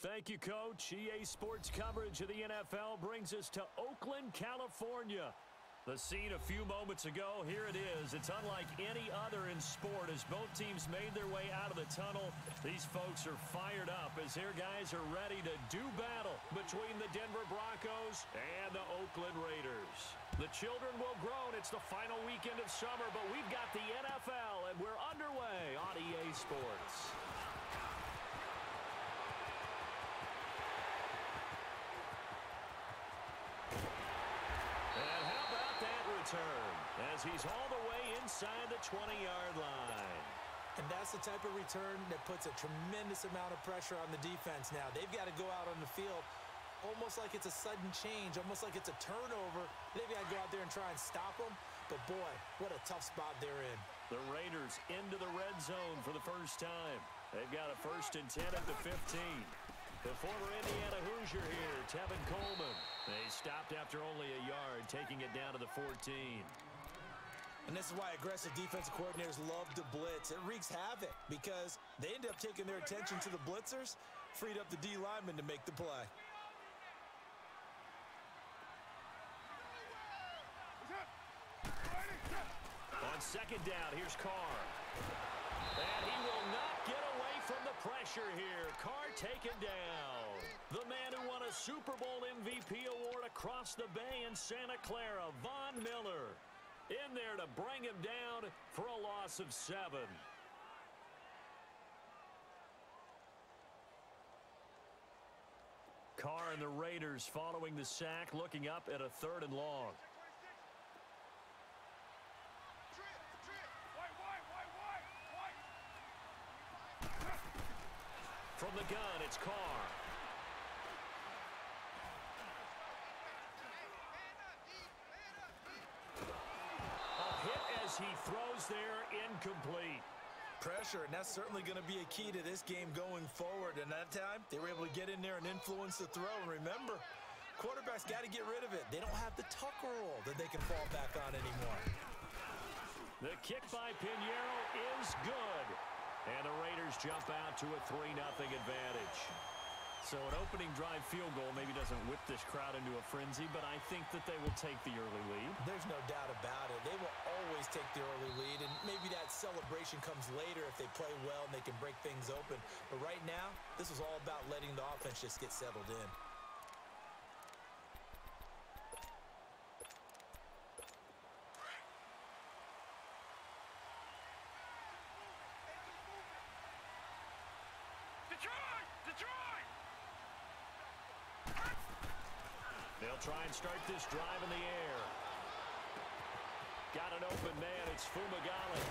Thank you, Coach. EA Sports coverage of the NFL brings us to Oakland, California. The scene a few moments ago, here it is. It's unlike any other in sport as both teams made their way out of the tunnel. These folks are fired up as their guys are ready to do battle between the Denver Broncos and the Oakland Raiders. The children will groan. It's the final weekend of summer, but we've got the NFL, and we're underway on EA Sports. As he's all the way inside the 20-yard line. And that's the type of return that puts a tremendous amount of pressure on the defense now. They've got to go out on the field almost like it's a sudden change, almost like it's a turnover. They've got to go out there and try and stop them. But, boy, what a tough spot they're in. The Raiders into the red zone for the first time. They've got a 1st and 10 at the 15. The former Indiana Hoosier here, Tevin Coleman. They stopped after only a yard, taking it down to the 14. And this is why aggressive defensive coordinators love to blitz. It wreaks havoc because they end up taking their attention to the blitzers, freed up the D lineman to make the play. On 2nd down, here's Carr. And he will not get away from the pressure here. Carr taken down. The man who won a Super Bowl MVP award across the bay in Santa Clara, Von Miller, in there to bring him down for a loss of 7. Carr and the Raiders following the sack, looking up at a 3rd and long. From the gun, it's Carr. A hit as he throws there, incomplete. Pressure, and that's certainly going to be a key to this game going forward. And that time, they were able to get in there and influence the throw. And remember, quarterbacks got to get rid of it. They don't have the tuck roll that they can fall back on anymore. The kick by Pinheiro is good. And the Raiders jump out to a 3-0 advantage. So an opening drive field goal maybe doesn't whip this crowd into a frenzy, but I think that they will take the early lead. There's no doubt about it. They will always take the early lead, and maybe that celebration comes later if they play well and they can break things open. But right now, this is all about letting the offense just get settled in. They'll try and start this drive in the air. Got an open man. It's Fumagalli.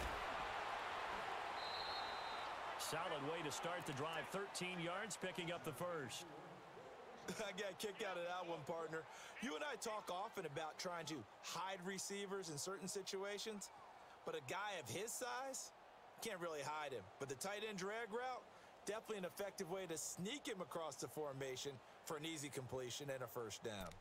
Solid way to start the drive. 13 yards, picking up the 1st. I got a kick out of that one, partner. You and I talk often about trying to hide receivers in certain situations, but a guy of his size can't really hide him. But the tight end drag route, definitely an effective way to sneak him across the formation for an easy completion and a 1st down.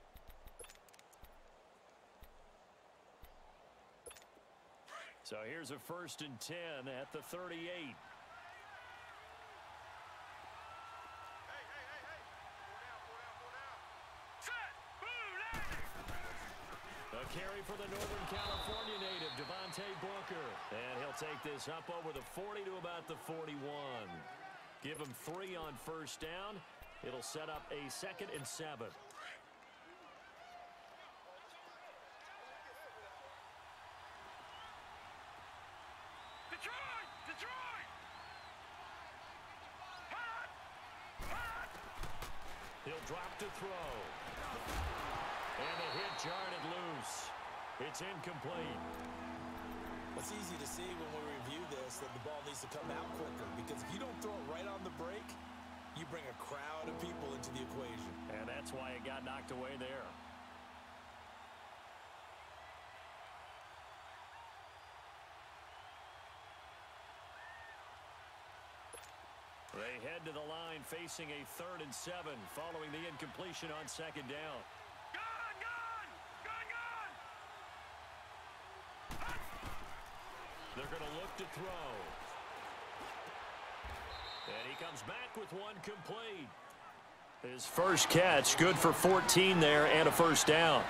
So here's a 1st and 10 at the 38. A carry for the Northern California native, Devontae Booker. And he'll take this up over the 40 to about the 41. Give him 3 on 1st down. It'll set up a 2nd and 7. Detroit! He'll drop to throw. And the hit jarred it loose. It's incomplete. It's easy to see when we review this that the ball needs to come out quicker, because if you don't throw it right on the break, you bring a crowd of people into the equation. And that's why it got knocked away there. They head to the line facing a 3rd and 7 following the incompletion on 2nd down. They're going to look to throw. And he comes back with one complete. His first catch, good for 14 there and a first down.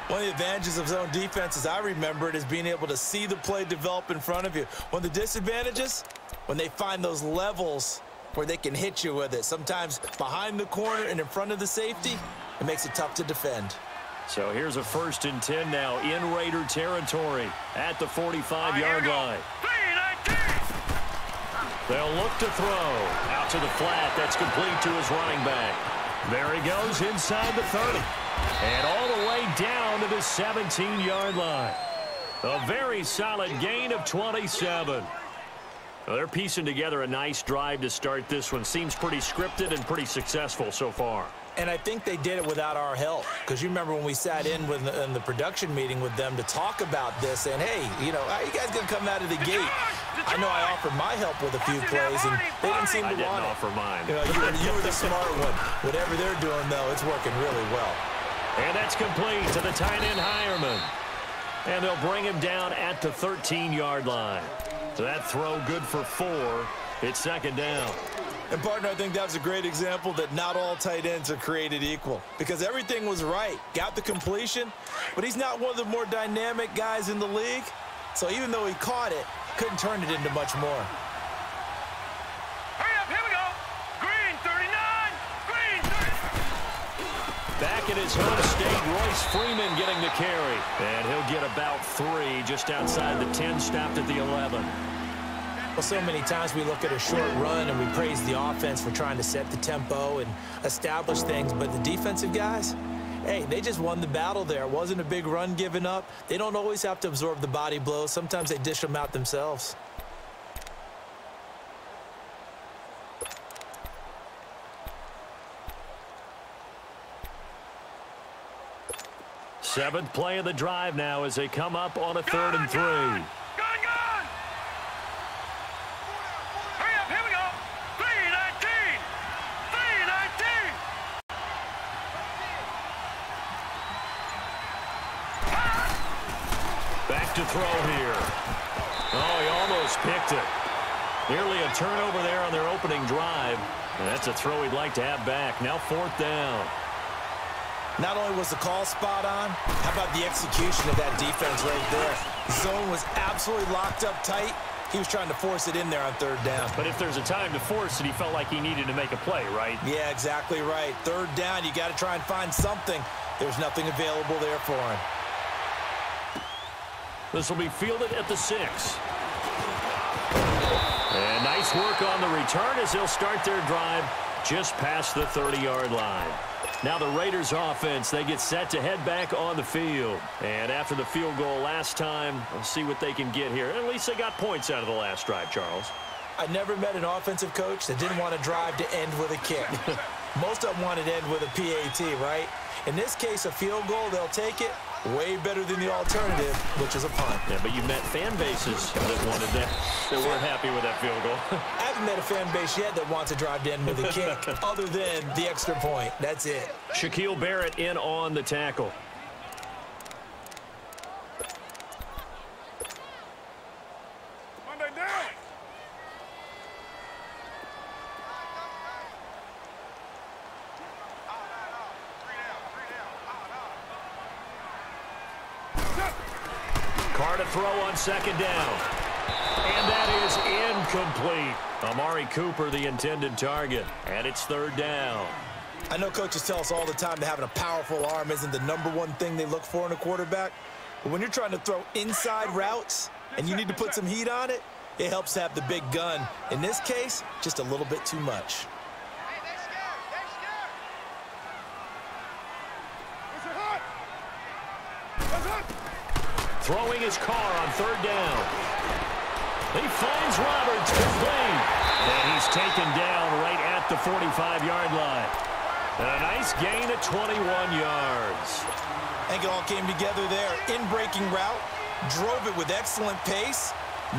One of the advantages of zone defense, as I remember it, is being able to see the play develop in front of you. One of the disadvantages, when they find those levels where they can hit you with it. Sometimes behind the corner and in front of the safety, it makes it tough to defend. So here's a 1st and 10 now in Raider territory at the 45-yard line. They'll look to throw. Out to the flat. That's complete to his running back. There he goes inside the 30. And all the way down to the 17-yard line. A very solid gain of 27. Well, they're piecing together a nice drive to start this one. Seems pretty scripted and pretty successful so far. And I think they did it without our help. Because you remember when we sat in the production meeting with them to talk about this, saying, hey, you know, how are you guys going to come out of the gate? I know I offered my help with a few plays, and they didn't seem to want it. I didn't offer mine. You know, you were the smart one. Whatever they're doing, though, it's working really well. And that's complete to the tight end, Hireman. And they'll bring him down at the 13-yard line. So that throw good for 4. It's 2nd down. And, partner, I think that's a great example that not all tight ends are created equal. Because everything was right. Got the completion, but he's not one of the more dynamic guys in the league. So even though he caught it, couldn't turn it into much more. Hurry up, here we go. Green 39, green 30. Back at his home state, Royce Freeman getting the carry. And he'll get about 3 just outside the 10, stopped at the 11. Well, so many times we look at a short run and we praise the offense for trying to set the tempo and establish things, but the defensive guys, hey, they just won the battle there. It wasn't a big run given up. They don't always have to absorb the body blows. Sometimes they dish them out themselves. Seventh play of the drive now as they come up on a 3rd and 3. Gone. Hurry up, here we go. 319, 319. Back to throw here. Oh, he almost picked it. Nearly a turnover there on their opening drive. And that's a throw he'd like to have back. Now 4th down. Not only was the call spot on, how about the execution of that defense right there? The zone was absolutely locked up tight. He was trying to force it in there on 3rd down. But if there's a time to force it, he felt like he needed to make a play, right? Yeah, exactly right. 3rd down, you got to try and find something. There's nothing available there for him. This will be fielded at the 6. And nice work on the return as they'll start their drive just past the 30-yard line. Now the Raiders offense, they get set to head back on the field. And after the field goal last time, we'll see what they can get here. At least they got points out of the last drive, Charles. I never met an offensive coach that didn't want to drive to end with a kick. Most of them wanted to end with a PAT, right? In this case, a field goal, they'll take it. Way better than the alternative, which is a punt. Yeah, but you met fan bases that wanted that. They weren't happy with that field goal. I haven't met a fan base yet that wants to drive to end with a kick, other than the extra point. That's it. Shaquille Barrett in on the tackle. Monday down. Carr to throw on 2nd down. And that is incomplete. Amari Cooper, the intended target. And it's 3rd down. I know coaches tell us all the time that having a powerful arm isn't the #1 thing they look for in a quarterback. But when you're trying to throw inside routes and you need to put some heat on it, it helps to have the big gun. In this case, just a little bit too much. Throwing his Carr on 3rd down. He finds Roberts complete. And he's taken down right at the 45-yard line. And a nice gain of 21 yards. I think it all came together there. In-breaking route, drove it with excellent pace.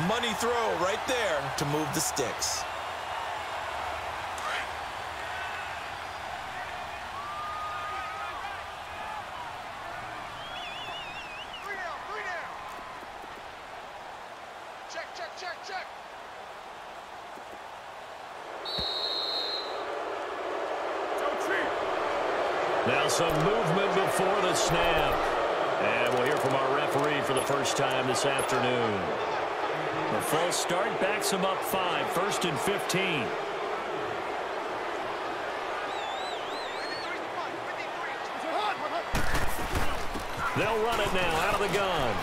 Money throw right there to move the sticks. Now some movement before the snap. And we'll hear from our referee for the first time this afternoon. The false start backs him up 5, 1st and 15. They'll run it now out of the gun.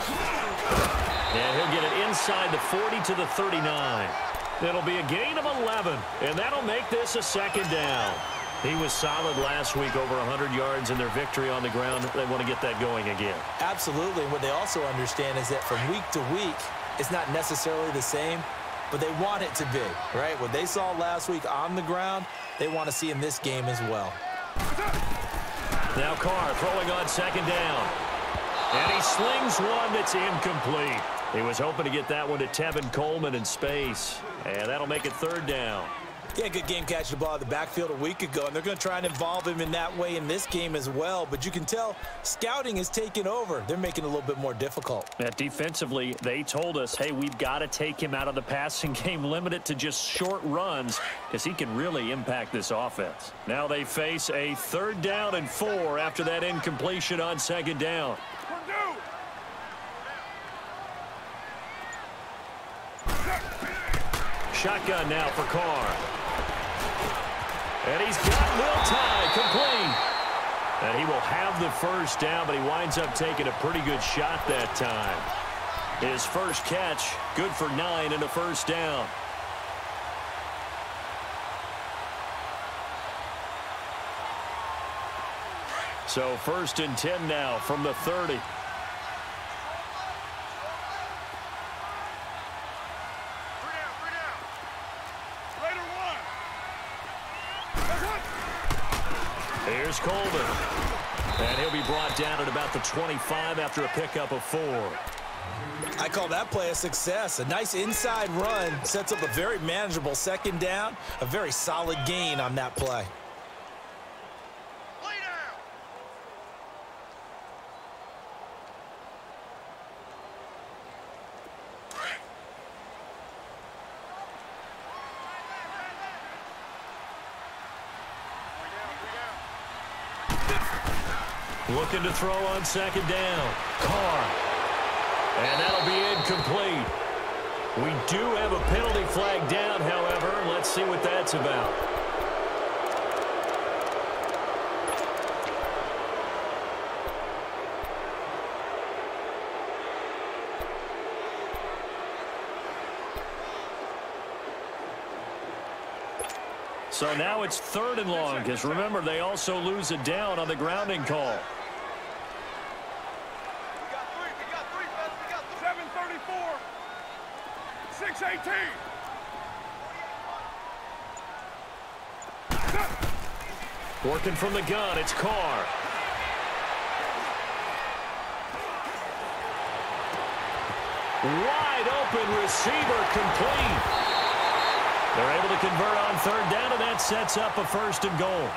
And he'll get it inside the 40 to the 39. It'll be a gain of 11, and that'll make this a 2nd down. He was solid last week, over 100 yards in their victory on the ground. They want to get that going again. Absolutely. And what they also understand is that from week to week, it's not necessarily the same, but they want it to be, right? What they saw last week on the ground, they want to see in this game as well. Now Carr throwing on 2nd down. And he slings one that's incomplete. He was hoping to get that one to Tevin Coleman in space. And that'll make it 3rd down. Yeah, good game catching the ball in the backfield a week ago, and they're going to try and involve him in that way in this game as well. But you can tell scouting is taking over. They're making it a little bit more difficult. Defensively, they told us, hey, we've got to take him out of the passing game, limit it to just short runs, because he can really impact this offense. Now they face a 3rd down and 4 after that incompletion on 2nd down. Shotgun now for Carr. And he's got Will Tye complete. And he will have the 1st down, but he winds up taking a pretty good shot that time. His first catch, good for 9 and a 1st down. So 1st and 10 now from the 30. Here's Coleman. And he'll be brought down at about the 25 after a pickup of 4. I call that play a success. A nice inside run sets up a very manageable 2nd down. A very solid gain on that play. Looking to throw on 2nd down. Carr. And that'll be incomplete. We do have a penalty flag down, however. Let's see what that's about. So now it's 3rd and long, because remember, they also lose a down on the grounding call. Working from the gun, it's Carr. Wide open receiver complete. They're able to convert on 3rd down, and that sets up a 1st and goal.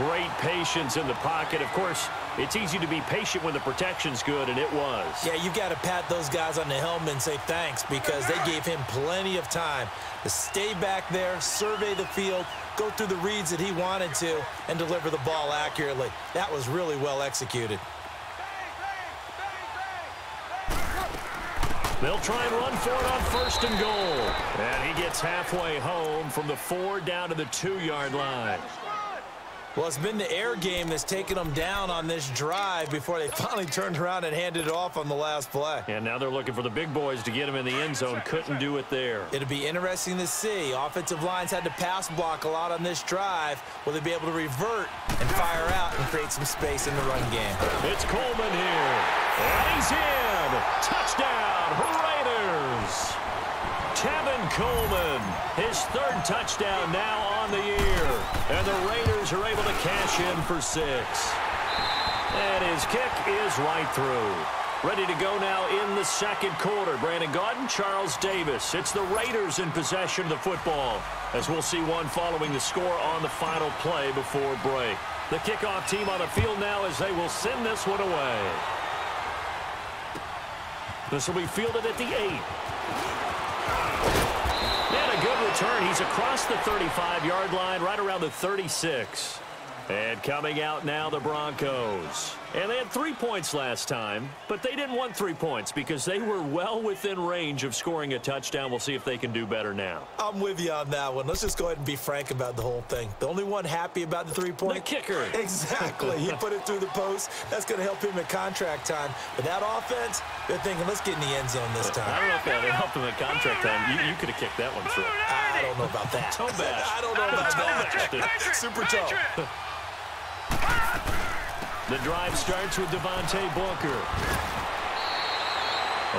Great patience in the pocket. Of course, it's easy to be patient when the protection's good, and it was. Yeah, you've got to pat those guys on the helmet and say thanks, because they gave him plenty of time to stay back there, survey the field, go through the reads that he wanted to, and deliver the ball accurately. That was really well executed. They'll try and run for it on 1st and goal. And he gets halfway home from the 4 down to the 2-yard line. Well, it's been the air game that's taken them down on this drive before they finally turned around and handed it off on the last play. And now they're looking for the big boys to get him in the end zone. Couldn't do it there. It'll be interesting to see. Offensive lines had to pass block a lot on this drive. Will they be able to revert and fire out and create some space in the run game? It's Coleman here. And he's in. Touchdown, Raiders. Tevin Coleman, his 3rd touchdown now on the year. And the Raiders are able to cash in for 6. And his kick is right through. Ready to go now in the 2nd quarter. Brandon Gaudin, Charles Davis. It's the Raiders in possession of the football, as we'll see one following the score on the final play before break. The kickoff team on the field now as they will send this one away. This will be fielded at the 8. And a good return. He's across the 35-yard line, right around the 36. And coming out now, the Broncos. And they had 3 points last time, but they didn't want 3 points because they were well within range of scoring a touchdown. We'll see if they can do better now. I'm with you on that one. Let's just go ahead and be frank about the whole thing. The only one happy about the 3-point? The kicker. Exactly. He put it through the post. That's going to help him in contract time. But that offense, they're thinking, let's get in the end zone this time. I don't know if that helped him in contract time. You could have kicked that one through. I don't know about that. Toe bash. I don't know about that. Super toe. The drive starts with Devontae Booker.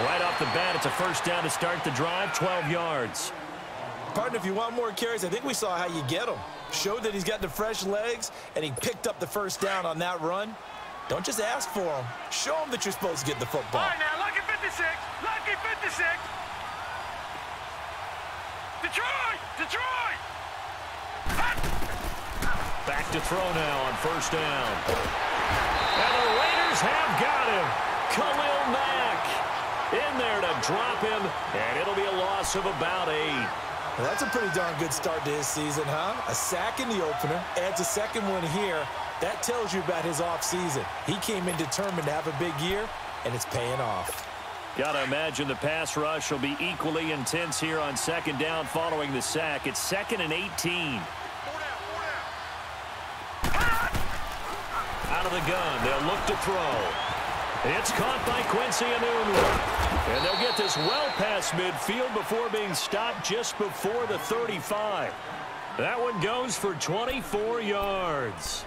Right off the bat, it's a first down to start the drive, 12 yards. Partner, if you want more carries, I think we saw how you get them. Showed that he's got the fresh legs, and he picked up the first down on that run. Don't just ask for him. Show him that you're supposed to get the football. All right, now, lucky 56. Lucky 56. Detroit! Detroit! Back to throw now on first down. And the Raiders have got him. Khalil Mack in there to drop him, and it'll be a loss of about 8. Well, that's a pretty darn good start to his season, huh? A sack in the opener, adds a second one here. That tells you about his offseason. He came in determined to have a big year, and it's paying off. Got to imagine the pass rush will be equally intense here on second down following the sack. It's 2nd and 18. Out of the gun, they'll look to throw. It's caught by Quincy Enunwa. And they'll get this well past midfield before being stopped just before the 35. That one goes for 24 yards.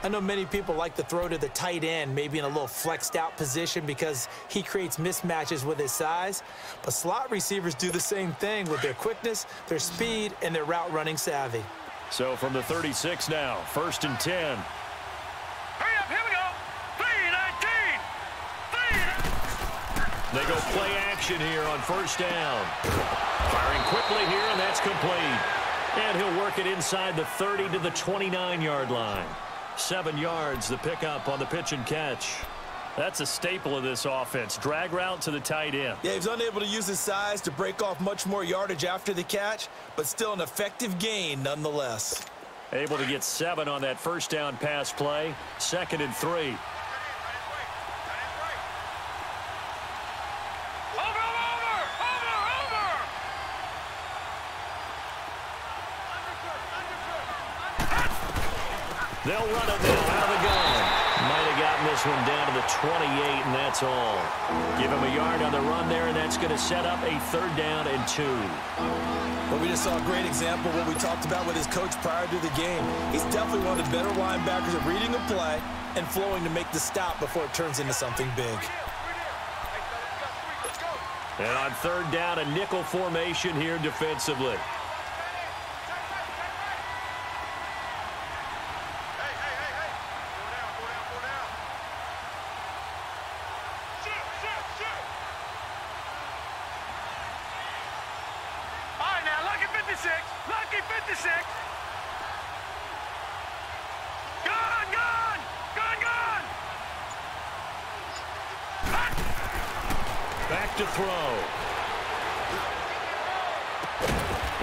I know many people like to throw to the tight end, maybe in a little flexed out position because he creates mismatches with his size. But slot receivers do the same thing with their quickness, their speed, and their route running savvy. So from the 36 now, 1st and 10. Hurry up, here we go. 3-19. They go play action here on first down. Firing quickly here, and that's complete. And he'll work it inside the 30 to the 29-yard line. 7 yards, the pickup on the pitch and catch. That's a staple of this offense. Drag route to the tight end. Yeah, he's unable to use his size to break off much more yardage after the catch, but still an effective gain nonetheless. Able to get 7 on that first down pass play. 2nd and 3. They'll run it now out of the gun. Might have gotten this one down to the 28, and that's all. Give him a yard on the run there, and that's going to set up a 3rd down and 2. Well, we just saw a great example of what we talked about with his coach prior to the game. He's definitely one of the better linebackers at reading a play and flowing to make the stop before it turns into something big. And on 3rd down, a nickel formation here defensively. Lucky 56. Gone. Back to throw.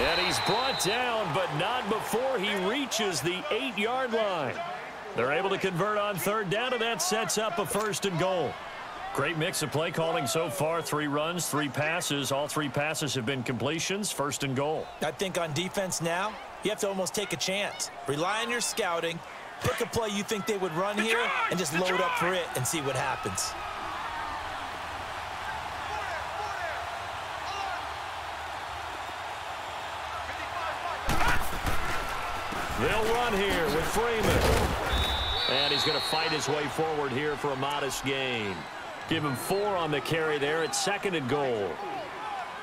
And he's brought down, but not before he reaches the 8-yard line. They're able to convert on 3rd down, and that sets up a 1st and goal. Great mix of play calling so far. 3 runs, 3 passes. All 3 passes have been completions. 1st and goal. I think on defense now, you have to almost take a chance. Rely on your scouting. Pick a play you think they would run here and just load up for it and see what happens. They'll run here with Freeman. And he's going to fight his way forward here for a modest gain. Give him 4 on the carry there at 2nd and goal.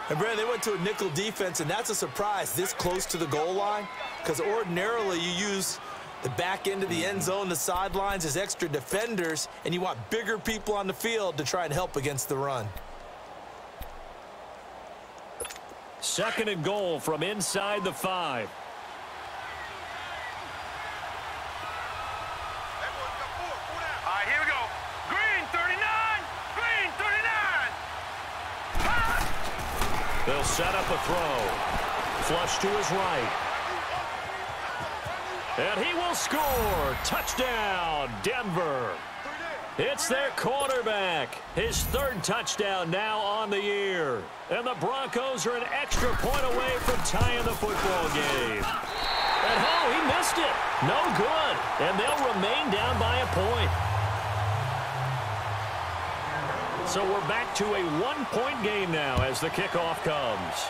And, Brad, they went to a nickel defense, and that's a surprise this close to the goal line because ordinarily you use the back end of the end zone, the sidelines as extra defenders, and you want bigger people on the field to try and help against the run. 2nd and goal from inside the 5. They'll set up a throw. Flush to his right. And he will score. Touchdown, Denver. It's their quarterback. His third touchdown now on the year. And the Broncos are an extra point away from tying the football game. And he missed it. No good. And they'll remain down by a point. So we're back to a one-point game now as the kickoff comes.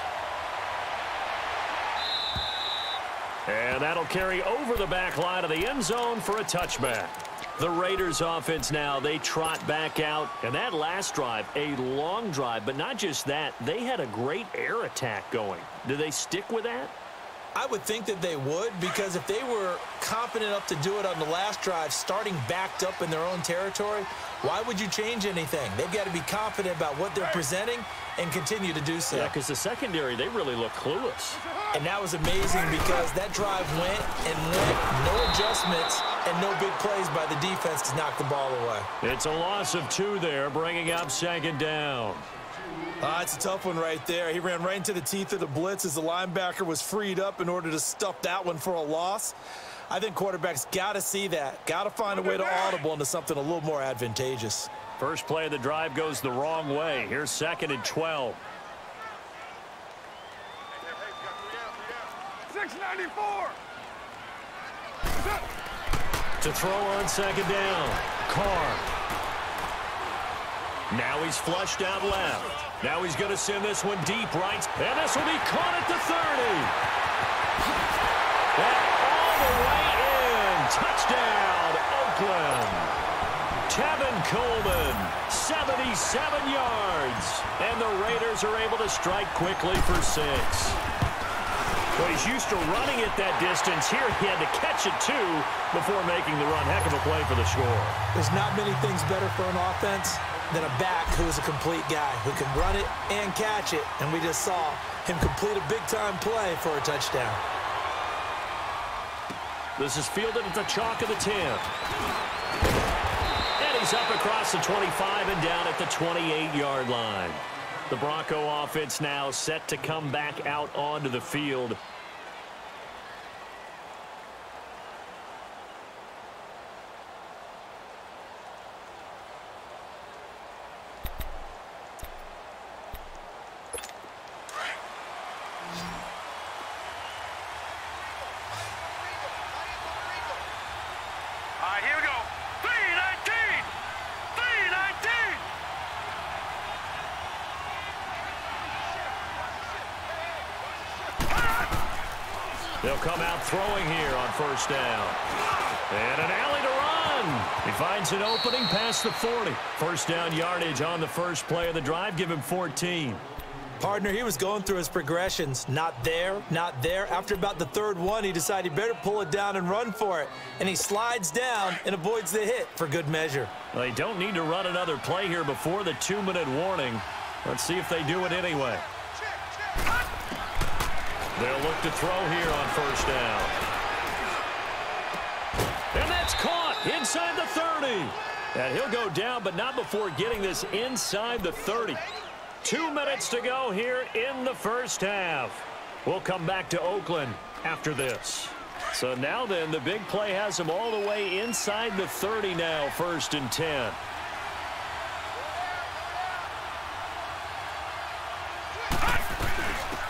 And that'll carry over the back line of the end zone for a touchback. The Raiders offense now, they trot back out. And that last drive, a long drive, but not just that, they had a great air attack going. Do they stick with that? I would think that they would, because if they were confident enough to do it on the last drive, starting backed up in their own territory, why would you change anything? They've got to be confident about what they're presenting and continue to do so. Yeah, because the secondary, they really look clueless. And that was amazing because that drive went and went, no adjustments and no big plays by the defense to knock the ball away. It's a loss of 2 there, bringing up second down. It's a tough one right there. He ran right into the teeth of the blitz as the linebacker was freed up in order to stuff that one for a loss. I think quarterbacks got to see that. Got to find a way to audible into something a little more advantageous. First play of the drive goes the wrong way. Here's 2nd and 12. 694. To throw on second down. Carr. Now he's flushed out left. Now he's going to send this one deep right. And this will be caught at the 30. And all the way in. Touchdown, Oakland. Tevin Coleman, 77 yards. And the Raiders are able to strike quickly for 6. Well, he's used to running it that distance. Here he had to catch it, too, before making the run. Heck of a play for the score. There's not many things better for an offense than a back who is a complete guy who can run it and catch it. And we just saw him complete a big-time play for a touchdown. This is fielded at the chalk of the 10. And he's up across the 25 and down at the 28-yard line. The Bronco offense now set to come back out onto the field. Here we go. 319. 319. They'll come out throwing here on first down. And an alley to run. He finds an opening past the 40. First down yardage on the first play of the drive. Give him 14. Partner, he was going through his progressions. Not there, not there. After about the 3rd one, he decided he better pull it down and run for it. And he slides down and avoids the hit for good measure. Well, they don't need to run another play here before the 2-minute warning. Let's see if they do it anyway. They'll look to throw here on first down. And that's caught inside the 30. And he'll go down, but not before getting this inside the 30. 2 minutes to go here in the first half. We'll come back to Oakland after this. So now then, the big play has them all the way inside the 30 now, 1st and 10.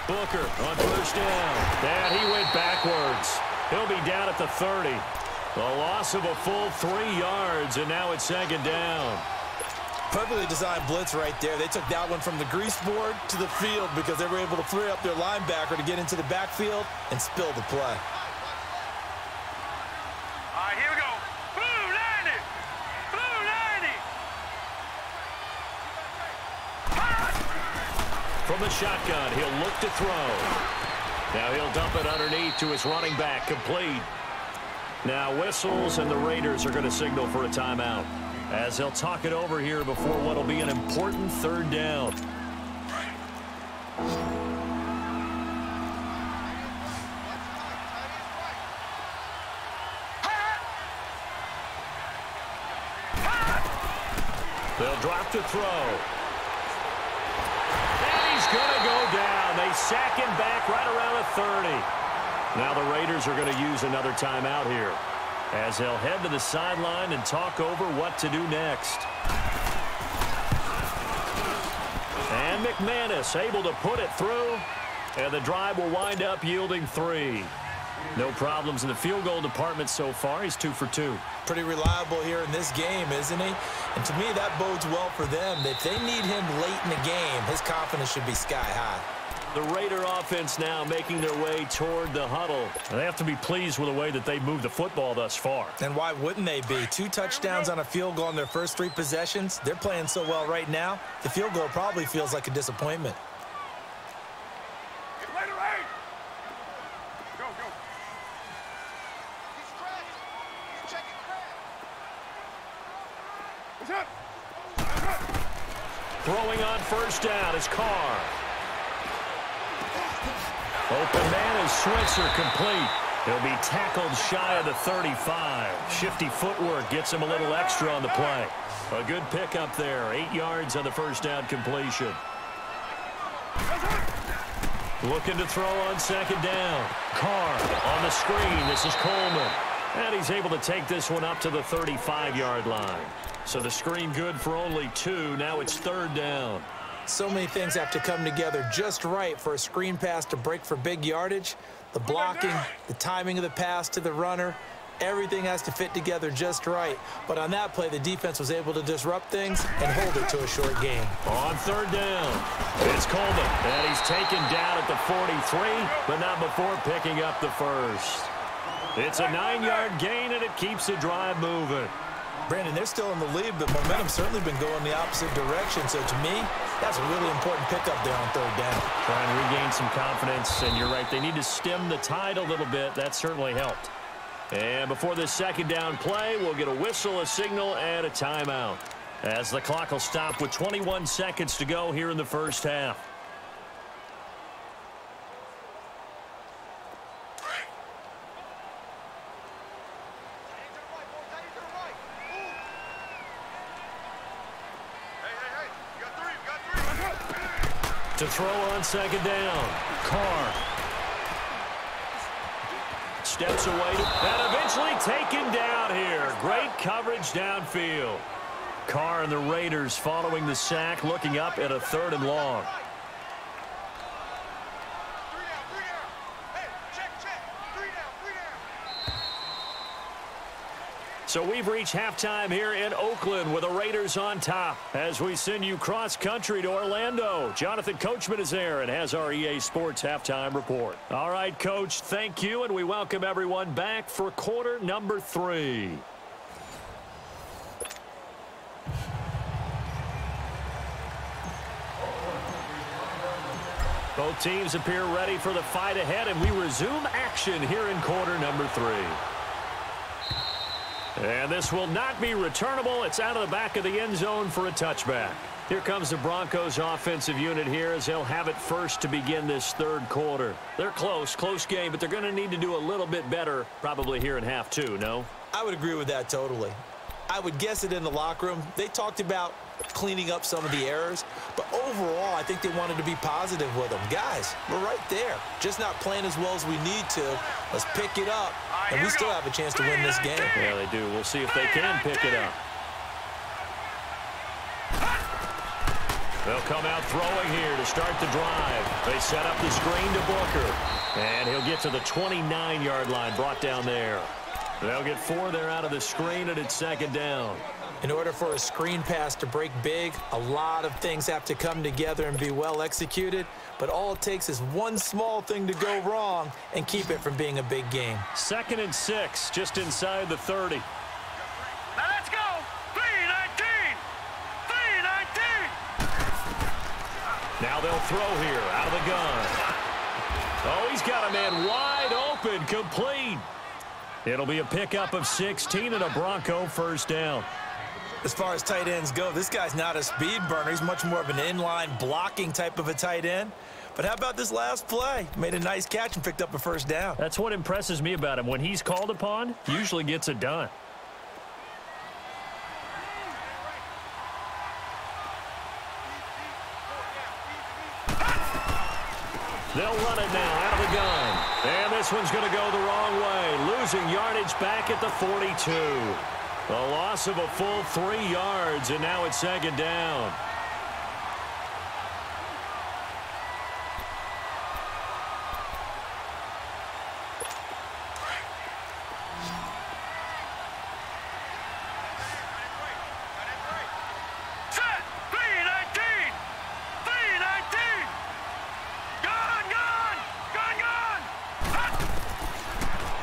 Booker on first down. And he went backwards. He'll be down at the 30. A loss of a full 3 yards, and now it's 2nd down. Perfectly designed blitz right there. They took that one from the grease board to the field because they were able to free up their linebacker to get into the backfield and spill the play. Here we go. Blue 90. Blue 90. From the shotgun, he'll look to throw. Now he'll dump it underneath to his running back, complete. Now whistles, and the Raiders are going to signal for a timeout, as they'll talk it over here before what will be an important 3rd down. They'll drop to throw. And he's going to go down. They sack him back right around the 30. Now the Raiders are going to use another timeout here, as they'll head to the sideline and talk over what to do next. And McManus able to put it through, and the drive will wind up yielding 3. No problems in the field goal department so far. He's 2 for 2. Pretty reliable here in this game, isn't he? And to me, that bodes well for them. If they need him late in the game, his confidence should be sky high. The Raider offense now making their way toward the huddle. They have to be pleased with the way that they've moved the football thus far. And why wouldn't they be? 2 touchdowns on a field goal in their first 3 possessions. They're playing so well right now, the field goal probably feels like a disappointment. Throwing on first down is Carr. Open man is Switzer, complete. He'll be tackled shy of the 35. Shifty footwork gets him a little extra on the play. A good pickup there. 8 yards on the first down completion. Looking to throw on second down. Carr on the screen. This is Coleman. And he's able to take this one up to the 35-yard line. So the screen good for only 2. Now it's third down. So many things have to come together just right for a screen pass to break for big yardage. The blocking, the timing of the pass to the runner, everything has to fit together just right. But on that play, the defense was able to disrupt things and hold it to a short gain. On third down, it's Coleman. And he's taken down at the 43, but not before picking up the first. It's a 9-yard gain, and it keeps the drive moving. Brandon, they're still in the lead, but momentum's certainly been going the opposite direction. So to me, that's a really important pickup there on third down. Try and regain some confidence, and you're right, they need to stem the tide a little bit. That certainly helped. And before this second down play, we'll get a whistle, a signal, and a timeout, as the clock will stop with 21 seconds to go here in the first half. To throw on second down, Carr steps away and eventually taken down here. Great coverage downfield. Carr and the Raiders following the sack, looking up at a 3rd and long. So we've reached halftime here in Oakland with the Raiders on top as we send you cross-country to Orlando. Jonathan Coachman is there and has our EA Sports halftime report. All right, Coach, thank you, and we welcome everyone back for quarter number 3. Both teams appear ready for the fight ahead, and we resume action here in quarter number 3. And this will not be returnable. It's out of the back of the end zone for a touchback. Here comes the Broncos offensive unit here as they'll have it first to begin this third quarter. They're close game, but they're going to need to do a little bit better probably here in half 2, no? I would agree with that totally. I would guess it in the locker room. They talked about cleaning up some of the errors, but overall, I think they wanted to be positive with them. Guys, we're right there. Just not playing as well as we need to. Let's pick it up, and we still have a chance to win this game. Yeah, they do. We'll see if they can pick it up. They'll come out throwing here to start the drive. They set up the screen to Booker, and he'll get to the 29-yard line, brought down there. They'll get 4 there out of the screen, and it's second down. In order for a screen pass to break big, a lot of things have to come together and be well executed, but all it takes is one small thing to go wrong and keep it from being a big game. 2nd and 6, just inside the 30. Now let's go. 3-19. 3-19. Now they'll throw here out of the gun. Oh, he's got a man wide open, complete. It'll be a pickup of 16 and a Bronco first down. As far as tight ends go, this guy's not a speed burner. He's much more of an inline blocking type of a tight end. But how about this last play? Made a nice catch and picked up a first down. That's what impresses me about him. When he's called upon, he usually gets it done. They'll run it now out of the gun. And this one's going to go the wrong way, losing yardage back at the 42. A loss of a full 3 yards, and now it's second down.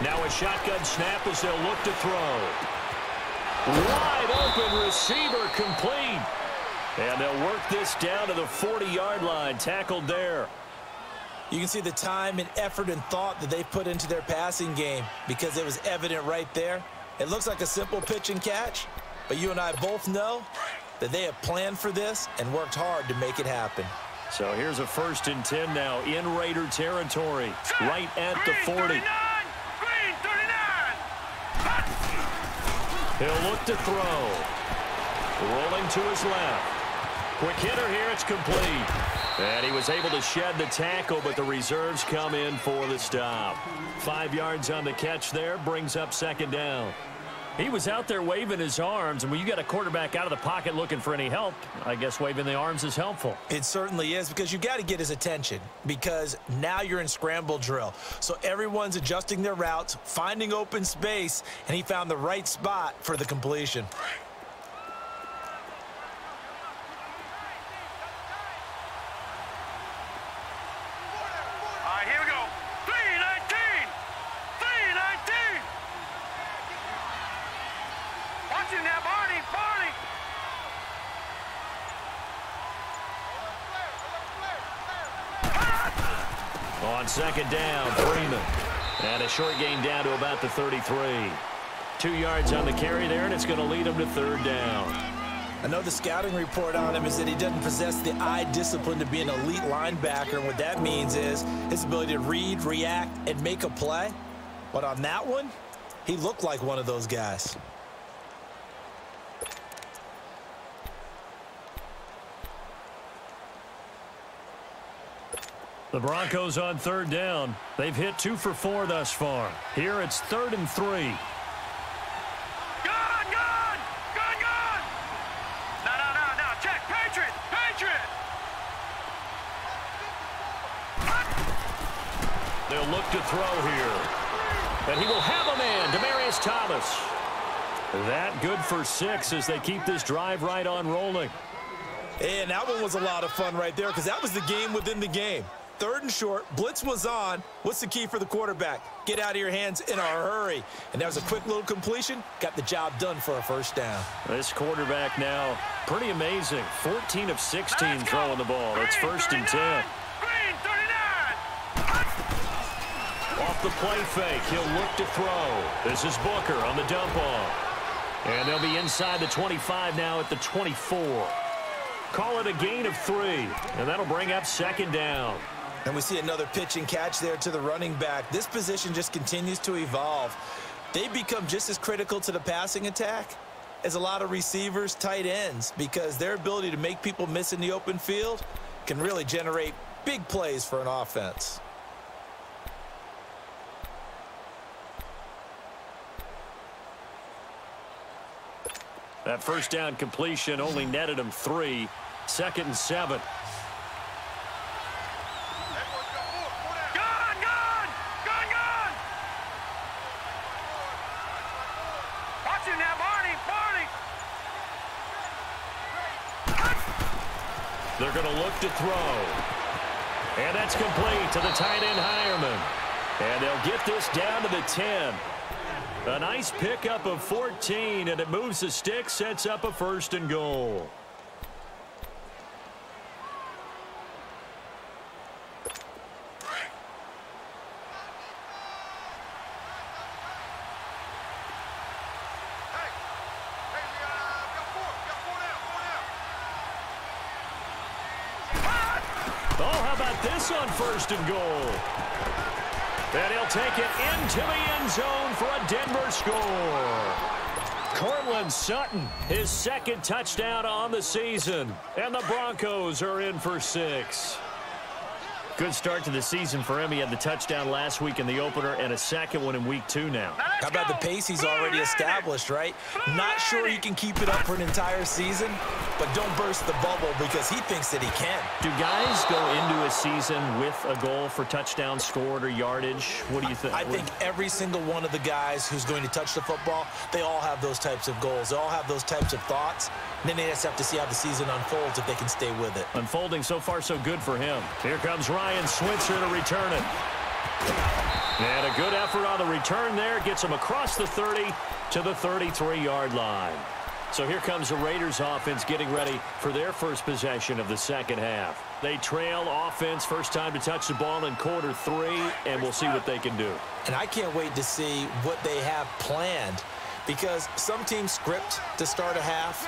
Now a shotgun snap as they'll look to throw. Wide open receiver complete. And they'll work this down to the 40-yard line, tackled there. You can see the time and effort and thought that they put into their passing game because it was evident right there. It looks like a simple pitch and catch, but you and I both know that they have planned for this and worked hard to make it happen. So here's a 1st and 10 now in Raider territory, right at the 40. He'll look to throw. Rolling to his left. Quick hitter here, it's complete. And he was able to shed the tackle, but the reserves come in for the stop. 5 yards on the catch there, brings up second down. He was out there waving his arms, and when you got a quarterback out of the pocket looking for any help, I guess waving the arms is helpful. It certainly is, because you got to get his attention, because now you're in scramble drill. So everyone's adjusting their routes, finding open space, and he found the right spot for the completion. All right, here we go. 3-19. 3-19. Watching that, Barney. On second down, Freeman. And a short gain down to about the 33. 2 yards on the carry there, and it's going to lead him to third down. I know the scouting report on him is that he doesn't possess the eye discipline to be an elite linebacker. And what that means is his ability to read, react, and make a play. But on that one, he looked like one of those guys. The Broncos on third down. They've hit 2 for 4 thus far. Here it's 3rd and 3. Gone! No. Check. Patriot! They'll look to throw here. And he will have a man, Demaryius Thomas. That good for 6 as they keep this drive right on rolling. And that one was a lot of fun right there because that was the game within the game. 3rd and short, blitz was on. What's the key for the quarterback? Get out of your hands in a hurry. And that was a quick little completion. Got the job done for a first down. This quarterback now, pretty amazing. 14 of 16 throwing the ball. It's 1st and 10. Green 39. Off the play fake, he'll look to throw. This is Booker on the dump off. And they'll be inside the 25 now at the 24. Call it a gain of 3, and that'll bring up second down. And we see another pitch and catch there to the running back. This position just continues to evolve. They become just as critical to the passing attack as a lot of receivers, tight ends, because their ability to make people miss in the open field can really generate big plays for an offense. That first down completion only netted him 3. 2nd and 7. Watching that, Barney. They're going to look to throw. And that's complete to the tight end, Hireman. And they'll get this down to the 10. A nice pickup of 14, and it moves the stick, sets up a 1st and goal. Oh, how about this on 1st and goal? And he'll take it into the end zone for a Denver score. Cortland Sutton, his 2nd touchdown on the season. And the Broncos are in for 6. Good start to the season for him. He had the touchdown last week in the opener and a second one in week 2 now. How about the pace he's already established, right? Not sure he can keep it up for an entire season, but don't burst the bubble because he thinks that he can. Do guys go into a season with a goal for touchdowns scored or yardage? What do you think? I think every single one of the guys who's going to touch the football, they all have those types of goals. They all have those types of thoughts. And then they just have to see how the season unfolds if they can stay with it. Unfolding so far so good for him. Here comes Ryan Switzer to return it. And a good effort on the return there. Gets him across the 30 to the 33-yard line. So here comes the Raiders offense getting ready for their first possession of the second half. They trail offense, first time to touch the ball in quarter 3, and we'll see what they can do. And I can't wait to see what they have planned, because some teams script to start a half.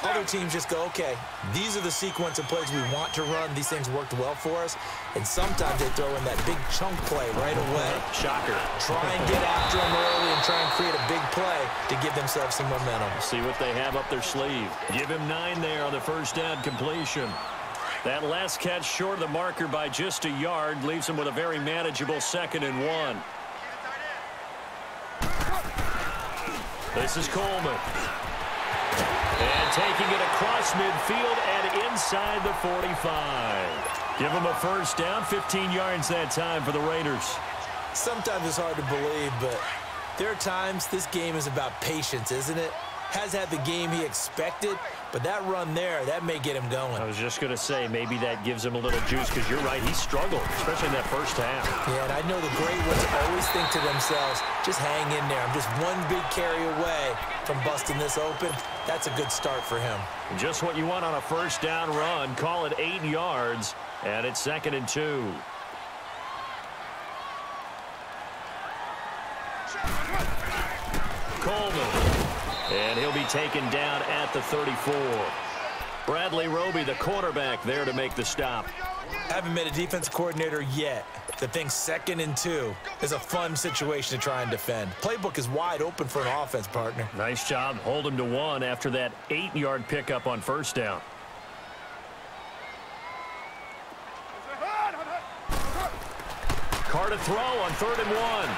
Other teams just go, okay, these are the sequence of plays we want to run. These things worked well for us. And sometimes they throw in that big chunk play right away. Shocker. Try and get after them early and try and create a big play to give themselves some momentum. See what they have up their sleeve. Give him 9 there on the first down completion. That last catch short of the marker by just a yard leaves him with a very manageable 2nd and 1. This is Coleman. And taking it across midfield and inside the 45. Give him a first down, 15 yards that time for the Raiders. Sometimes it's hard to believe, but there are times this game is about patience, isn't it? Has had the game he expected, but that run there, that may get him going. I was just going to say, maybe that gives him a little juice, because you're right, he struggled, especially in that first half. Yeah, and I know the great ones always think to themselves, just hang in there. I'm just one big carry away from busting this open. That's a good start for him. Just what you want on a first down run. Call it 8 yards, and it's 2nd and 2. Coleman. And he'll be taken down at the 34. Bradley Roby, the quarterback, there to make the stop. Haven't met a defensive coordinator yet that thinks 2nd and 2 is a fun situation to try and defend. Playbook is wide open for an offense, partner. Nice job. Hold him to 1 after that 8-yard pickup on first down. Carr to throw on 3rd and 1.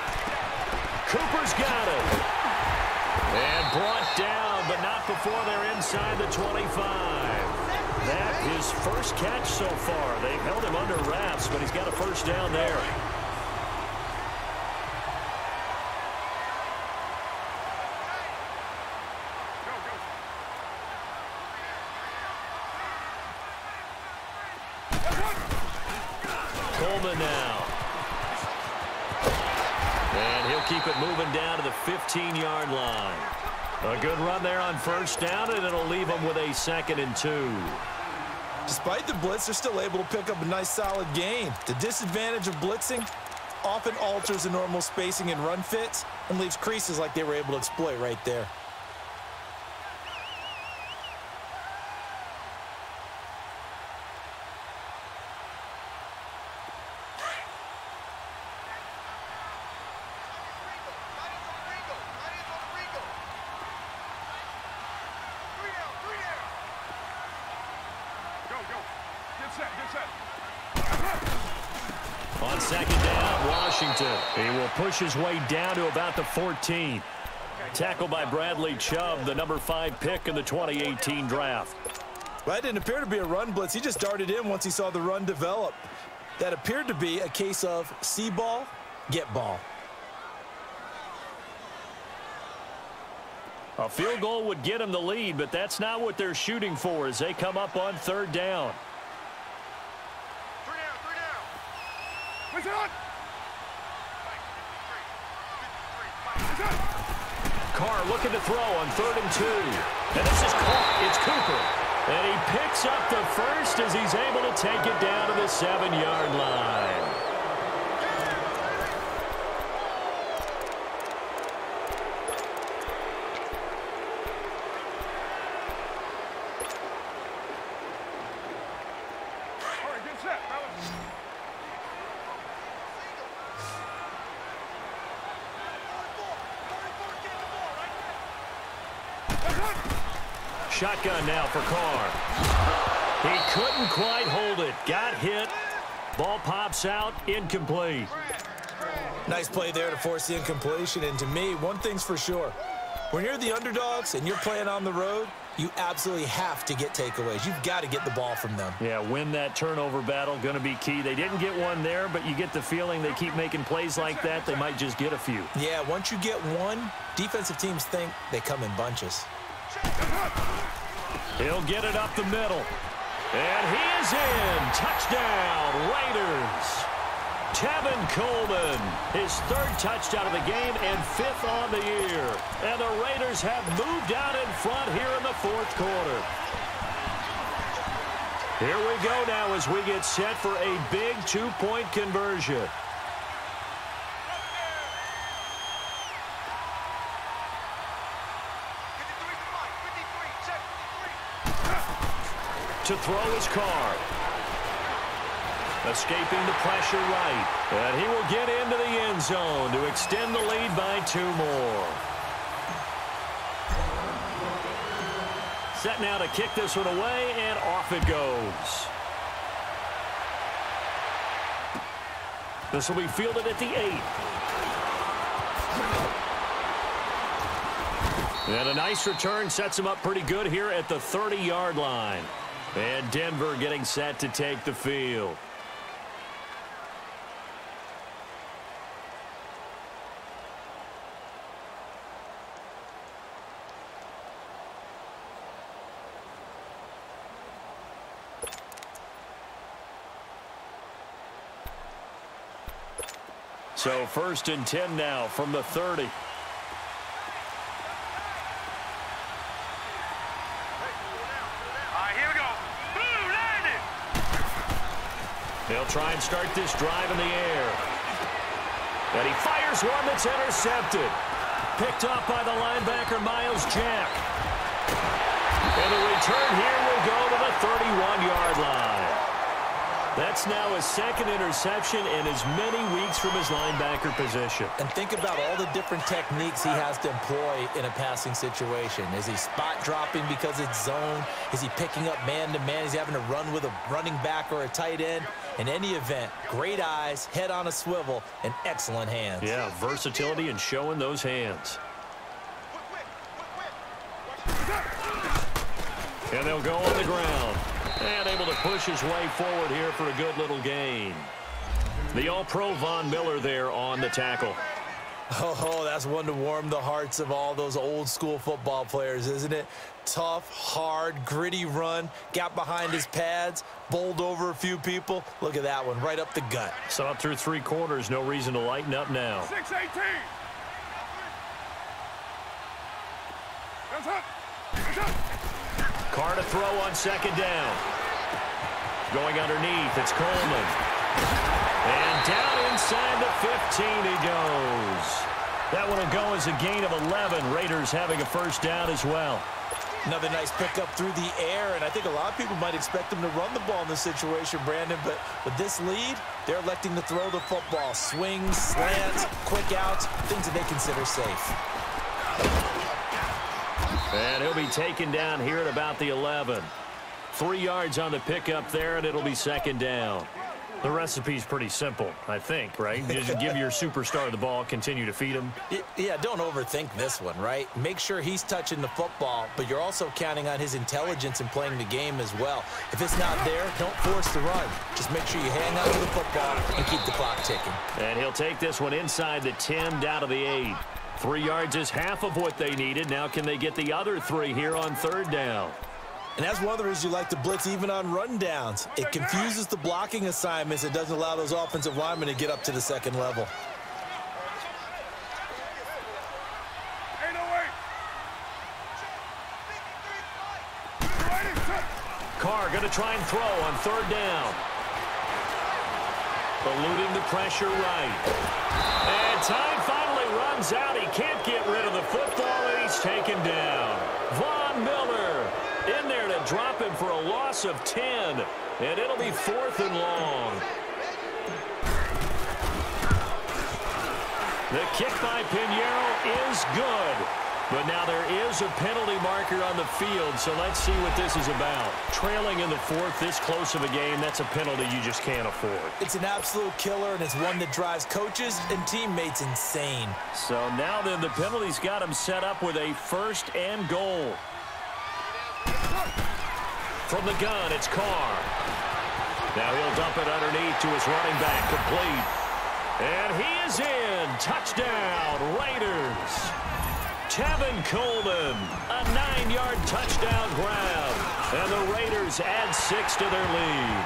Cooper's got it. And brought down, but not before they're inside the 25. That his first catch so far. They've held him under wraps, but he's got a first down there. Coleman now. And he'll keep it moving down to the 15-yard line. A good run there on first down, and it'll leave them with a 2nd and 2. Despite the blitz, they're still able to pick up a nice, solid gain. The disadvantage of blitzing often alters the normal spacing and run fits and leaves creases like they were able to exploit right there. On 2nd down, Washington. He will push his way down to about the 14. Tackled by Bradley Chubb, the number 5 pick in the 2018 draft. Well, that didn't appear to be a run blitz. He just darted in once he saw the run develop. That appeared to be a case of see ball, get ball. A field goal would get him the lead, but that's not what they're shooting for as they come up on 3rd down. Carr looking to throw on 3rd and 2. And this is caught. It's Cooper. And he picks up the first as he's able to take it down to the 7-yard line. Shotgun now for Carr. He couldn't quite hold it. Got hit, Ball pops out, incomplete. Nice play there to force the incompletion. And to me, one thing's for sure. When you're the underdogs and you're playing on the road, you absolutely have to get takeaways. You've got to get the ball from them. Yeah, win that turnover battle, going to be key. They didn't get one there, but you get the feeling they keep making plays like that, they might just get a few. Yeah, once you get one, defensive teams think they come in bunches. He'll get it up the middle. And he is in. Touchdown, Raiders. Tevin Coleman, his third touchdown of the game and fifth on the year. And the Raiders have moved out in front here in the fourth quarter. Here we go now as we get set for a big two-point conversion. To throw his Carr. Escaping the pressure right. And he will get into the end zone to extend the lead by 2 more. Set now to kick this one away, and off it goes. This will be fielded at the 8. And a nice return sets him up pretty good here at the 30-yard line. And Denver getting set to take the field. So 1st and 10 now from the 30. They'll try and start this drive in the air. And he fires one that's intercepted. Picked up by the linebacker, Miles Jack. And the return here will go to the 31-yard line. That's now his second interception in as many weeks from his linebacker position. And think about all the different techniques he has to employ in a passing situation. Is he spot dropping because it's zone? Is he picking up man-to-man? Is he having to run with a running back or a tight end? In any event, great eyes, head on a swivel, and excellent hands. Yeah, versatility and showing those hands. And they'll go on the ground. And able to push his way forward here for a good little gain. The All-Pro Von Miller there on the tackle. Oh, that's one to warm the hearts of all those old-school football players, isn't it? Tough, hard, gritty run. Got behind his pads, bowled over a few people. Look at that one, right up the gut. Saw it through 3 quarters. No reason to lighten up now. 6-18. Carr to throw on 2nd down. Going underneath, it's Coleman. And down inside the 15 he goes. That one will go as a gain of 11. Raiders having a 1st down as well. Another nice pickup through the air, and I think a lot of people might expect them to run the ball in this situation, Brandon, but with this lead, they're electing to throw the football. Swings, slants, quick outs, things that they consider safe. And he'll be taken down here at about the 11. 3 yards on the pickup there, and it'll be 2nd down. The recipe's pretty simple, I think, right? You just give your superstar the ball, continue to feed him. Yeah, don't overthink this one, right? Make sure he's touching the football, but you're also counting on his intelligence in playing the game as well. If it's not there, don't force the run. Just make sure you hang on to the football and keep the clock ticking. And he'll take this one inside the 10, down to the 8. 3 yards is half of what they needed. Now can they get the other 3 here on 3rd down? And that's one of the reasons you like to blitz even on rundowns. It confuses the blocking assignments. It doesn't allow those offensive linemen to get up to the 2nd level. Carr going to try and throw on 3rd down. Eluding the pressure right. And time finally runs out. He can't get rid of the football, and he's taken down. Von Miller in there to drop him for a loss of 10. And it'll be 4th and long. The kick by Pinheiro is good. But now there is a penalty marker on the field, so let's see what this is about. Trailing in the fourth, this close of a game, that's a penalty you just can't afford. It's an absolute killer, and it's one that drives coaches and teammates insane. So now then, the penalty's got him set up with a 1st and goal. From the gun, it's Carr. Now he'll dump it underneath to his running back, complete. And he is in. Touchdown, Raiders. Tevin Coleman, a 9-yard touchdown grab. And the Raiders add 6 to their lead.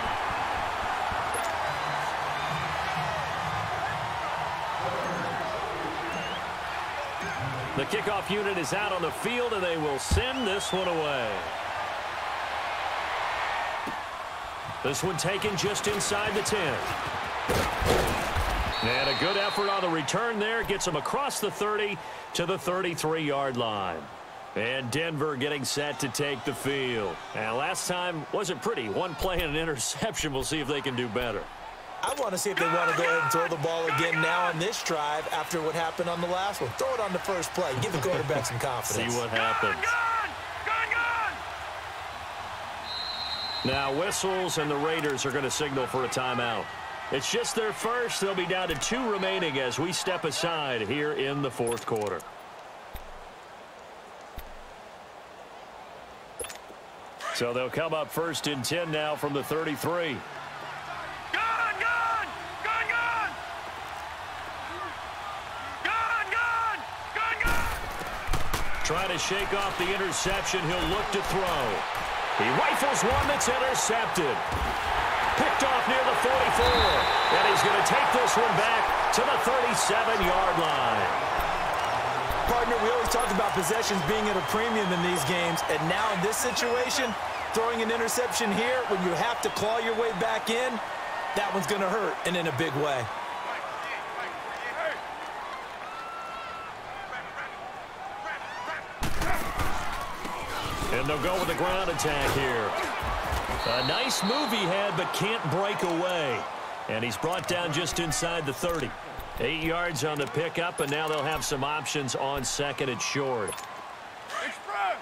The kickoff unit is out on the field, and they will send this one away. This one taken just inside the 10. And a good effort on the return there. Gets him across the 30 to the 33-yard line. And Denver getting set to take the field. And last time wasn't pretty. One play and an interception. We'll see if they can do better. I want to see if they want to go ahead and throw the ball again now on this drive after what happened on the last one. Throw it on the first play. Give the quarterback some confidence. See what happens. Now whistles, and the Raiders are going to signal for a timeout. It's just their first. They'll be down to 2 remaining as we step aside here in the fourth quarter. So they'll come up 1st and 10 now from the 33. Trying to shake off the interception. He'll look to throw. He rifles one that's intercepted. Picked off near the 44. And he's going to take this one back to the 37-yard line. Partner, we always talk about possessions being at a premium in these games. And now in this situation, throwing an interception here when you have to claw your way back in, that one's going to hurt, and in a big way. And they'll go with the ground attack here. A nice move he had, but can't break away. And he's brought down just inside the 30. 8 yards on the pickup, and now they'll have some options on 2nd and short. Express.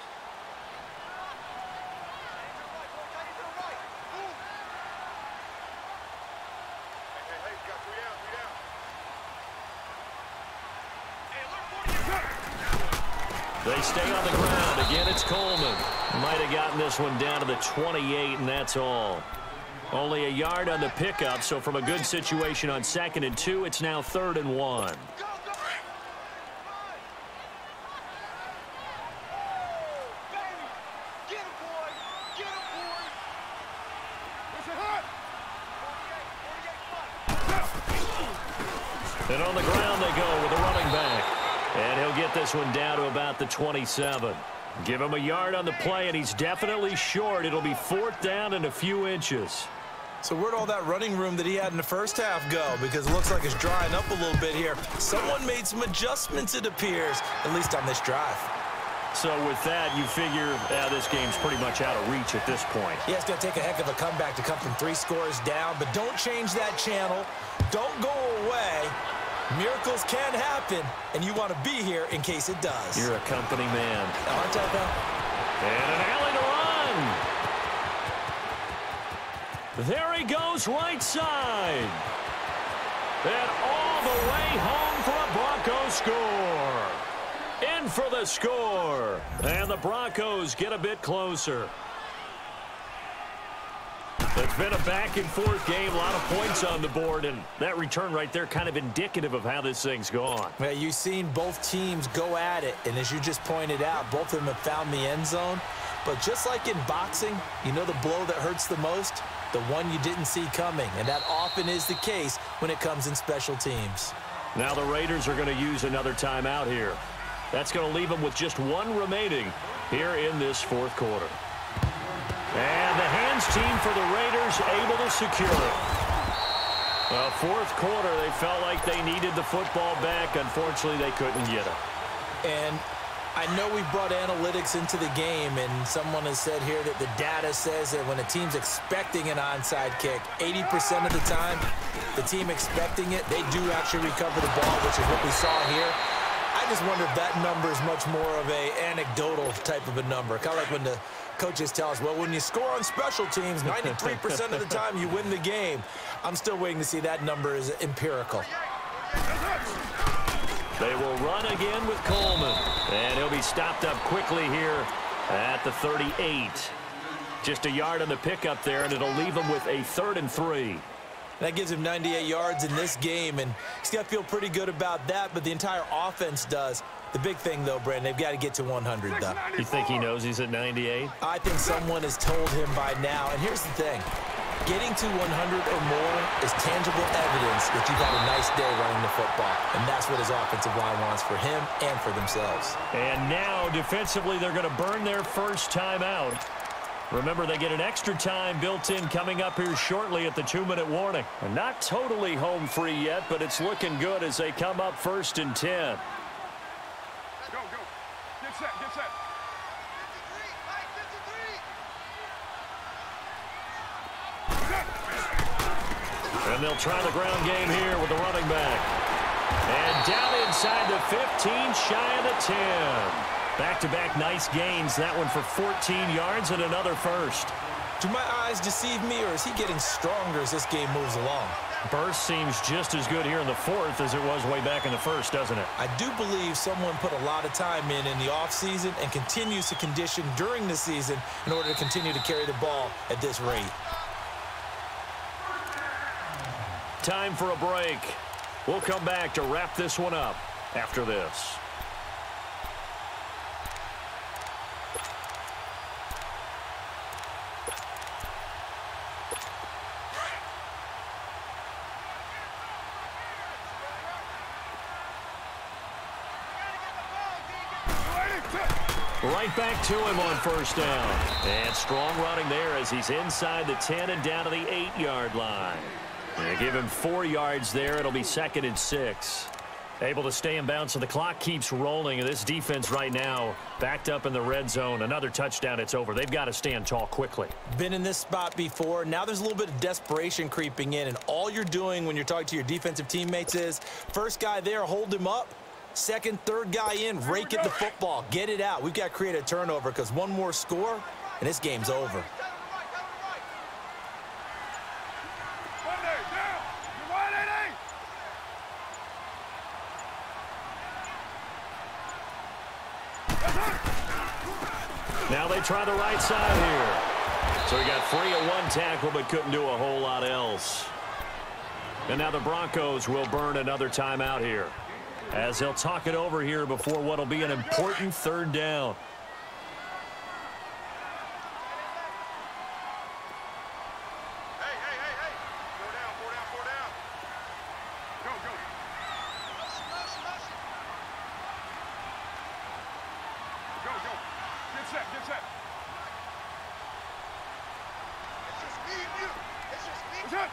They stay on the ground. Again, it's Coleman. Might have gotten this one down to the 28, and that's all. Only a yard on the pickup, so from a good situation on 2nd and 2, it's now 3rd and 1. And on the ground they go with a running back. And he'll get this one down to about the 27. Give him a yard on the play, and he's definitely short. It'll be 4th down and a few inches. So where'd all that running room that he had in the first half go? Because it looks like it's drying up a little bit here. Someone made some adjustments, it appears, at least on this drive. So with that, you figure this game's pretty much out of reach at this point. Yeah, it's going to take a heck of a comeback to come from 3 scores down, but don't change that channel. Don't go away. Miracles can happen, and you want to be here in case it does. You're a company man. Aren't I, though? And an alley to run. There he goes, right side. And all the way home for a Broncos score. In for the score. And the Broncos get a bit closer. It's been a back-and-forth game, a lot of points on the board, and that return right there kind of indicative of how this thing's gone. Well, you've seen both teams go at it, and as you just pointed out, both of them have found the end zone. But just like in boxing, you know the blow that hurts the most? The one you didn't see coming, and that often is the case when it comes in special teams. Now the Raiders are going to use another timeout here. That's going to leave them with just 1 remaining here in this fourth quarter. And the hands team for the Raiders able to secure it. Fourth quarter, they felt like they needed the football back. Unfortunately, they couldn't get it. And I know we brought analytics into the game, and someone has said here that the data says that when a team's expecting an onside kick, 80% of the time, the team expecting it, they do actually recover the ball, which is what we saw here. I just wonder if that number is much more of a anecdotal type of a number. Kind of like when the coaches tell us, well, when you score on special teams, 93% of the time you win the game. I'm still waiting to see that number is empirical. They will run again with Coleman. And he'll be stopped up quickly here at the 38. Just a yard on the pickup there, and it'll leave him with a 3rd and 3. That gives him 98 yards in this game, and he's got to feel pretty good about that, but the entire offense does. The big thing, though, Brandon, they've got to get to 100, though. You think he knows he's at 98? I think someone has told him by now, and here's the thing. Getting to 100 or more is tangible evidence that you've had a nice day running the football, and that's what his offensive line wants for him and for themselves. And now, defensively, they're going to burn their first time out. Remember, they get an extra time built in coming up here shortly at the 2-minute warning. And not totally home free yet, but it's looking good as they come up 1st and 10. Go, go. Get set, get set. And they'll try the ground game here with the running back. And down inside the 15, shy of the 10. Back-to-back nice gains. That one for 14 yards and another first. Do my eyes deceive me, or is he getting stronger as this game moves along? Burst seems just as good here in the 4th as it was way back in the 1st, doesn't it? I do believe someone put a lot of time in the offseason and continues to condition during the season in order to continue to carry the ball at this rate. Time for a break. We'll come back to wrap this one up after this. Right back to him on 1st down. And strong running there as he's inside the 10 and down to the 8-yard line. They give him 4 yards there. It'll be 2nd and 6. Able to stay in bounds, so the clock keeps rolling. And this defense right now backed up in the red zone. Another touchdown, it's over. They've got to stand tall quickly. Been in this spot before. Now there's a little bit of desperation creeping in. And all you're doing when you're talking to your defensive teammates is, first guy there, hold him up. Second, third guy in, rake at the football. Get it out. We've got to create a turnover because one more score, and this game's over. Now they try the right side here. So he got free of one tackle but couldn't do a whole lot else. And now the Broncos will burn another timeout here, as they'll talk it over here before what will be an important 3rd down. Hey, hey, hey, hey. 4 down, 4 down, 4 down. Go, go. Go, go. Get set, get set. It's just me and you. It's just me. What's up?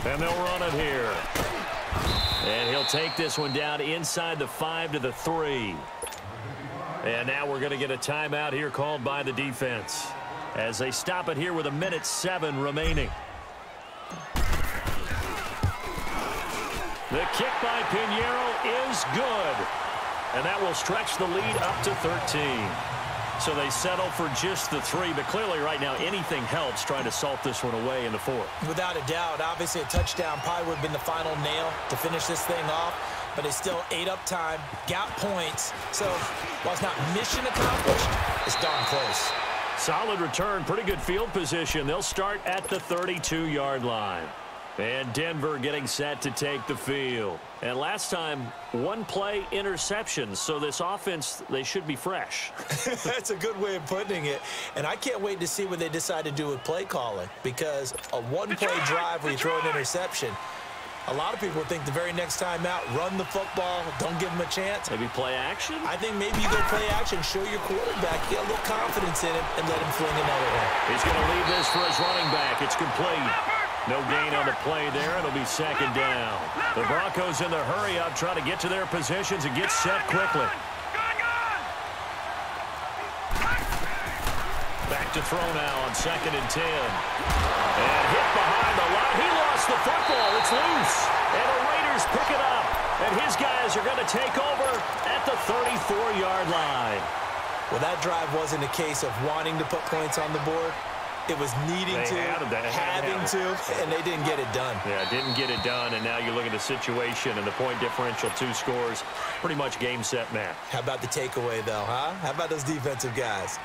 And they'll run it here. And he'll take this one down inside the 5 to the 3. And now we're going to get a timeout here called by the defense, as they stop it here with 1:07 remaining. The kick by Pinheiro is good. And that will stretch the lead up to 13. So they settle for just the 3, but clearly right now anything helps trying to salt this one away in the 4th. Without a doubt, obviously a touchdown probably would have been the final nail to finish this thing off, but it's still ate up time, got points. So while it's not mission accomplished, it's darn close. Solid return, pretty good field position. They'll start at the 32-yard line. And Denver getting set to take the field. And last time, 1 play interceptions. So this offense, they should be fresh. That's a good way of putting it. And I can't wait to see what they decide to do with play calling. Because a 1-play drive where you throw an interception, a lot of people think the very next time out, run the football, don't give them a chance. Maybe play action? I think maybe you go play action, show your quarterback, get a little confidence in him, and let him fling another one. He's going to leave this for his running back. It's complete. No gain on the play there. It'll be 2nd down. The Broncos in the hurry-up try to get to their positions and get set quickly. Back to throw now on 2nd and 10. And hit behind the line. He lost the football. It's loose. And the Raiders pick it up. And his guys are going to take over at the 34-yard line. Well, that drive wasn't a case of wanting to put points on the board. It was needing to, having to, and they didn't get it done. Yeah, didn't get it done, and now you look at the situation and the point differential, 2 scores, pretty much game, set, match. How about the takeaway, though, huh? How about those defensive guys?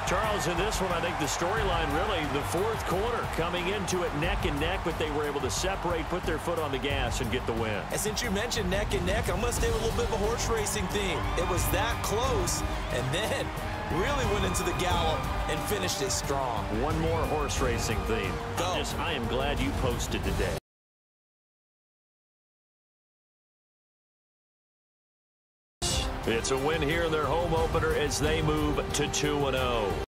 Charles, in this one, I think the storyline really, the fourth quarter, coming into it neck and neck, but they were able to separate, put their foot on the gas, and get the win. And since you mentioned neck and neck, I'm going to stay with a little bit of a horse racing theme. It was that close, and then really went into the gallop and finished it strong. One more horse racing theme. Go. I am glad you posted today. It's a win here in their home opener as they move to 2-0.